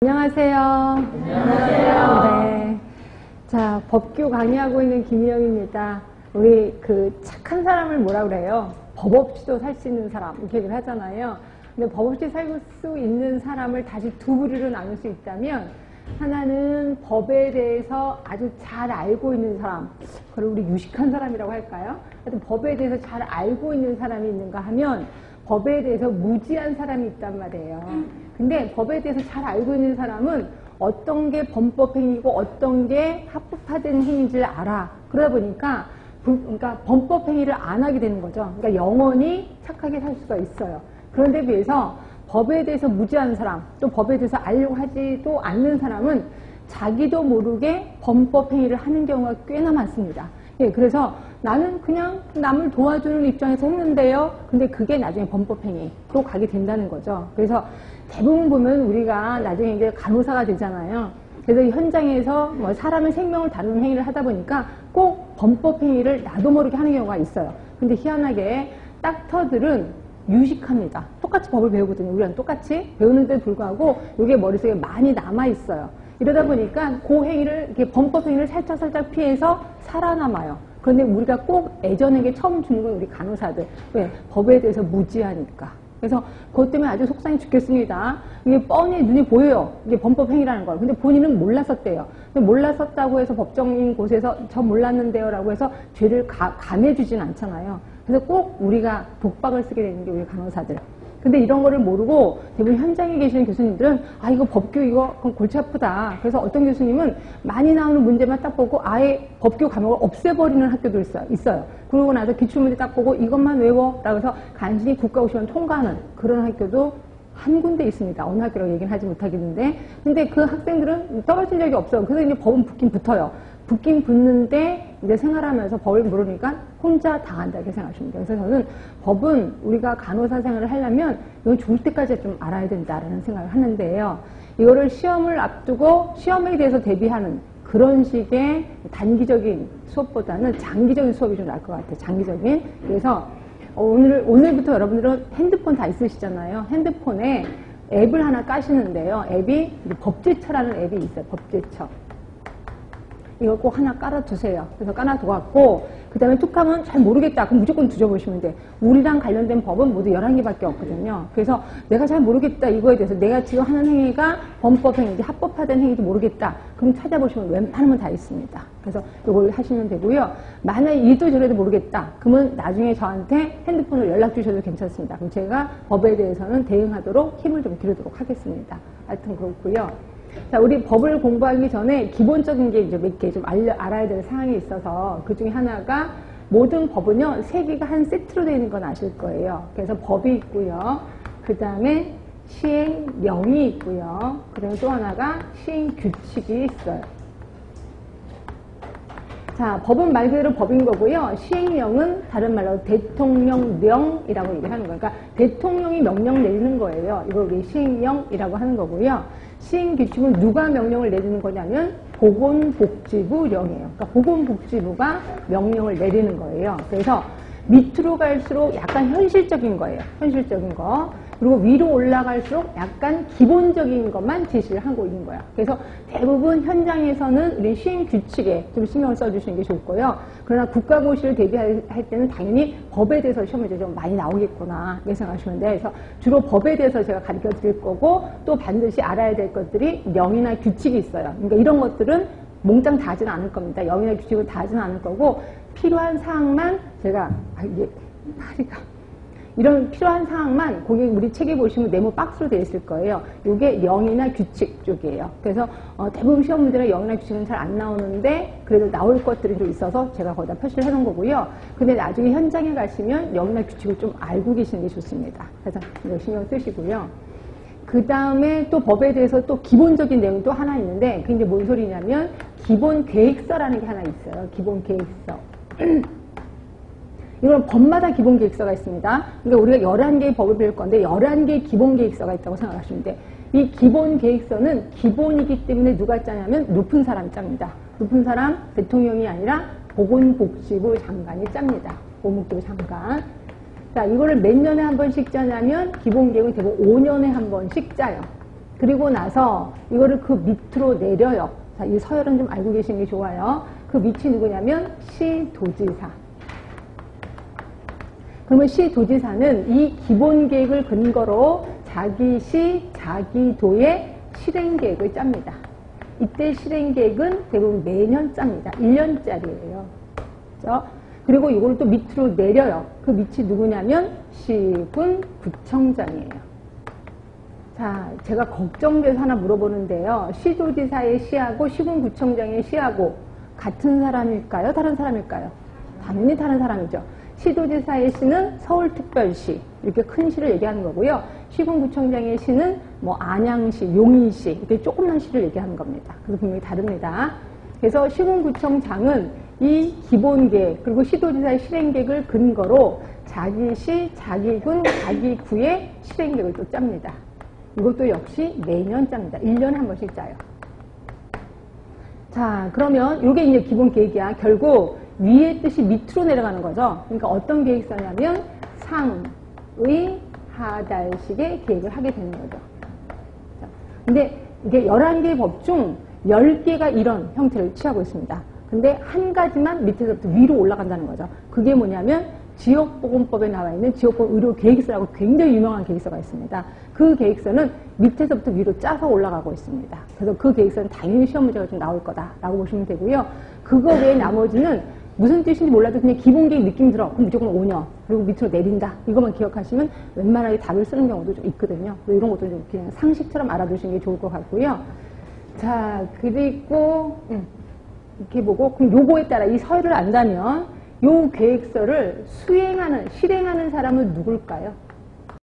안녕하세요. 안녕하세요. 네. 자, 법규 강의하고 있는 김희영입니다. 우리 그 착한 사람을 뭐라 그래요? 법 없이도 살 수 있는 사람, 이렇게 얘기를 하잖아요. 근데 법 없이 살 수 있는 사람을 다시 두 부류로 나눌 수 있다면, 하나는 법에 대해서 아주 잘 알고 있는 사람, 그걸 우리 유식한 사람이라고 할까요? 하여튼 법에 대해서 잘 알고 있는 사람이 있는가 하면, 법에 대해서 무지한 사람이 있단 말이에요. 근데 법에 대해서 잘 알고 있는 사람은 어떤 게 범법행위고 어떤 게 합법화된 행위인지를 알아. 그러다 보니까 그러니까 범법행위를 안 하게 되는 거죠. 그러니까 영원히 착하게 살 수가 있어요. 그런데 비해서 법에 대해서 무지한 사람, 또 법에 대해서 알려고 하지도 않는 사람은 자기도 모르게 범법행위를 하는 경우가 꽤나 많습니다. 예, 그래서 나는 그냥 남을 도와주는 입장에서 했는데요. 근데 그게 나중에 범법행위로 가게 된다는 거죠. 그래서 대부분 보면 우리가 나중에 이제 간호사가 되잖아요. 그래서 현장에서 뭐 사람의 생명을 다루는 행위를 하다 보니까 꼭 범법행위를 나도 모르게 하는 경우가 있어요. 근데 희한하게 닥터들은 유식합니다. 똑같이 법을 배우거든요. 우리랑 똑같이 배우는데도 불구하고 이게 머릿속에 많이 남아있어요. 이러다 보니까 그 행위를, 이렇게 범법행위를 살짝 피해서 살아남아요. 그런데 우리가 꼭 애전에게 처음 주는 건 우리 간호사들. 왜? 법에 대해서 무지하니까. 그래서 그것 때문에 아주 속상해 죽겠습니다. 이게 뻔히 눈이 보여요. 이게 범법행위라는 걸. 근데 본인은 몰랐었대요. 근데 몰랐었다고 해서 법정인 곳에서 저 몰랐는데요 라고 해서 죄를 감해주진 않잖아요. 그래서 꼭 우리가 독박을 쓰게 되는 게 우리 간호사들. 근데 이런 거를 모르고 대부분 현장에 계시는 교수님들은 아 이거 법규 이거 그럼 골치 아프다. 그래서 어떤 교수님은 많이 나오는 문제만 딱 보고 아예 법규 과목을 없애버리는 학교도 있어요. 그러고 나서 기출문제 딱 보고 이것만 외워 라고 해서 간신히 국가고시원 통과하는 그런 학교도 한 군데 있습니다. 어느 학교라고 얘기는 하지 못하겠는데 근데 그 학생들은 떨어진 적이 없어요. 그래서 이제 법은 붙긴 붙어요. 붙긴 붙는데 이제 생활하면서 법을 모르니까 혼자 당한다 이렇게 생각하시면 돼요. 그래서 저는 법은 우리가 간호사 생활을 하려면 이건 죽을 때까지 좀 알아야 된다라는 생각을 하는데요. 이거를 시험을 앞두고 시험에 대해서 대비하는 그런 식의 단기적인 수업보다는 장기적인 수업이 좀 나을 것 같아요. 장기적인. 그래서 오늘부터 여러분들은 핸드폰 다 있으시잖아요. 핸드폰에 앱을 하나 까시는데요. 앱이 법제처라는 앱이 있어요. 법제처. 이걸 꼭 하나 깔아두세요. 그래서 깔아두고 그 다음에 툭하면 잘 모르겠다. 그럼 무조건 뒤져보시면 돼. 우리랑 관련된 법은 모두 11개밖에 없거든요. 그래서 내가 잘 모르겠다. 이거에 대해서 내가 지금 하는 행위가 범법행위인지 합법화된 행위인지 모르겠다. 그럼 찾아보시면 웬만하면 다 있습니다. 그래서 이걸 하시면 되고요. 만약에 이도 저래도 모르겠다. 그러면 나중에 저한테 핸드폰으로 연락 주셔도 괜찮습니다. 그럼 제가 법에 대해서는 대응하도록 힘을 좀 기르도록 하겠습니다. 하여튼 그렇고요. 자, 우리 법을 공부하기 전에 기본적인 게 이제 몇 개 좀 알아야 될 사항이 있어서 그 중에 하나가 모든 법은요, 3개가 한 세트로 되어 있는 건 아실 거예요. 그래서 법이 있고요. 그 다음에 시행령이 있고요. 그 다음에 또 하나가 시행규칙이 있어요. 자, 법은 말 그대로 법인 거고요. 시행령은 다른 말로 대통령령이라고 얘기를 하는 거예요. 그러니까 대통령이 명령 내리는 거예요. 이걸 우리 시행령이라고 하는 거고요. 시행규칙은 누가 명령을 내리는 거냐면 보건복지부령이에요. 그러니까 보건복지부가 명령을 내리는 거예요. 그래서 밑으로 갈수록 약간 현실적인 거예요. 현실적인 거. 그리고 위로 올라갈수록 약간 기본적인 것만 제시를 하고 있는 거야. 그래서 대부분 현장에서는 우리 시행규칙에 좀 신경을 써주시는 게 좋을 거예요. 그러나 국가고시를 대비할 때는 당연히 법에 대해서 시험에 좀 많이 나오겠구나 이렇게 생각하시면 돼요. 그래서 주로 법에 대해서 제가 가르쳐 드릴 거고 또 반드시 알아야 될 것들이 령이나 규칙이 있어요. 그러니까 이런 것들은 몽땅 다 하지는 않을 겁니다. 령이나 규칙은 다 하지는 않을 거고 필요한 사항만 제가 이게 다리가 이런 필요한 사항만 거기 우리 책에 보시면 네모 박스로 되어 있을 거예요. 이게 영이나 규칙 쪽이에요. 그래서 대부분 시험 문제는 영이나 규칙은 잘 안 나오는데 그래도 나올 것들이 좀 있어서 제가 거기다 표시를 해놓은 거고요. 근데 나중에 현장에 가시면 영이나 규칙을 좀 알고 계시는 게 좋습니다. 그래서 이거 신경 쓰시고요. 그 다음에 또 법에 대해서 또 기본적인 내용이 또 하나 있는데 그게 이제 뭔 소리냐면 기본 계획서라는 게 하나 있어요. 기본 계획서. 이건 법마다 기본 계획서가 있습니다. 그러니까 우리가 11개의 법을 배울 건데 11개의 기본 계획서가 있다고 생각하시면 돼요. 이 기본 계획서는 기본이기 때문에 누가 짜냐면 높은 사람이 짭니다. 높은 사람 대통령이 아니라 보건복지부 장관이 짭니다. 보건복지부 장관. 자, 이거를 몇 년에 한 번씩 짜냐면 기본 계획은 대부분 5년에 한 번씩 짜요. 그리고 나서 이거를 그 밑으로 내려요. 자, 이 서열은 좀 알고 계시는 게 좋아요. 그 밑이 누구냐면 시도지사. 그러면 시도지사는 이 기본 계획을 근거로 자기 시, 자기 도의 실행 계획을 짭니다. 이때 실행 계획은 대부분 매년 짭니다. 1년짜리예요. 그렇죠? 그리고 이걸 또 밑으로 내려요. 그 밑이 누구냐면 시군 구청장이에요. 자, 제가 걱정돼서 하나 물어보는데요. 시도지사의 시하고 시군 구청장의 시하고 같은 사람일까요? 다른 사람일까요? 당연히 다른 사람이죠. 시도지사의 시는 서울특별시, 이렇게 큰 시를 얘기하는 거고요. 시군구청장의 시는 뭐 안양시, 용인시, 이렇게 조그만 시를 얘기하는 겁니다. 그래서 분명히 다릅니다. 그래서 시군구청장은 이 기본계획, 그리고 시도지사의 실행계획을 근거로 자기 시, 자기 군, 자기 구의 실행계획을 또 짭니다. 이것도 역시 매년 짭니다. 1년에 한 번씩 짜요. 자, 그러면 이게 이제 기본계획이야. 결국 위의 뜻이 밑으로 내려가는 거죠. 그러니까 어떤 계획서냐면 상의 하달식의 계획을 하게 되는 거죠. 자, 근데 이게 11개의 법 중 10개가 이런 형태를 취하고 있습니다. 근데 한 가지만 밑에서부터 위로 올라간다는 거죠. 그게 뭐냐면 지역보건법에 나와 있는 지역보건 의료계획서라고 굉장히 유명한 계획서가 있습니다. 그 계획서는 밑에서부터 위로 짜서 올라가고 있습니다. 그래서 그 계획서는 당연히 시험 문제가 좀 나올 거다라고 보시면 되고요. 그거 외에 나머지는 무슨 뜻인지 몰라도 그냥 기본계획 느낌 들어. 그럼 무조건 5년. 그리고 밑으로 내린다. 이것만 기억하시면 웬만하게 답을 쓰는 경우도 좀 있거든요. 이런 것도 좀 그냥 상식처럼 알아두시는 게 좋을 것 같고요. 자, 그리고 이렇게 보고 그럼 요거에 따라 이 서열을 안다면 요 계획서를 실행하는 사람은 누굴까요?